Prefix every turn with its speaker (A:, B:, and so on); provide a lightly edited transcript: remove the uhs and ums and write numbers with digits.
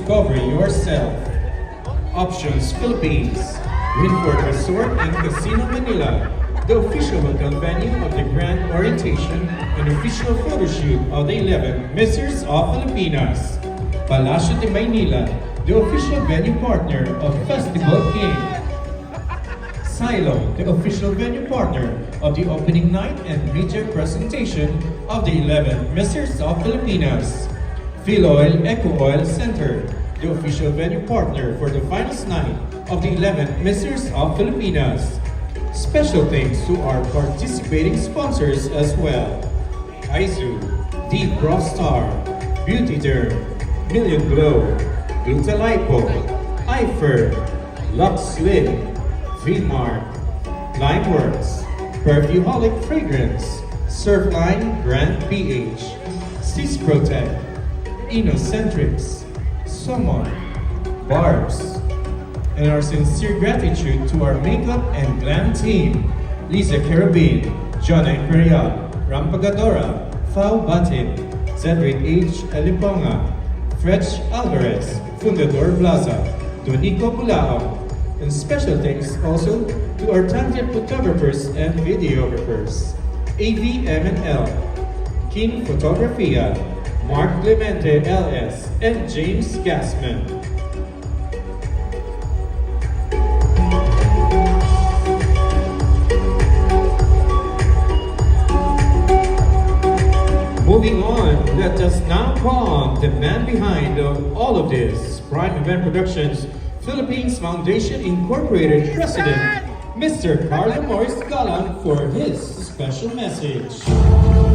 A: discover yourself. Options Philippines, Winford Resort and Casino Manila, the official hotel venue of the grand orientation and official photo shoot of the 11th Mrs. of Filipinas. Palacio de Maynila, the official venue partner of Festival King. Silo, the official venue partner of the opening night and media presentation of the 11th Mrs. of Filipinas. Philoil Eco Oil Center, the official venue partner for the finals night of the 11th Mrs. of Filipinas. Special thanks to our participating sponsors as well. Kaizu, Deep Raw Star, Beauty Derm, Million Glow, Glutalipo, iFer, Lux Slim, V-Mart, Limeworks, Perfuholic Fragrance, Surfline Grand PH, Cis Protect, Innocentrics, Somon, Barbs, and our sincere gratitude to our makeup and glam team, Lisa Carabin, Jonna Imperial, Rampagadora, Fau Batin, Cedric H. Eliponga, Fretch Alvarez, Fundador Plaza, Donico Bulao, and special thanks also to our talented photographers and videographers, AVM&L, King Fotografia, Mark Clemente LS, and James Gassman. Moving on, let us now call the man behind all of this, Prime Event Productions Philippines Foundation Incorporated President, Mr. Carlo Morris Galang, for his special message.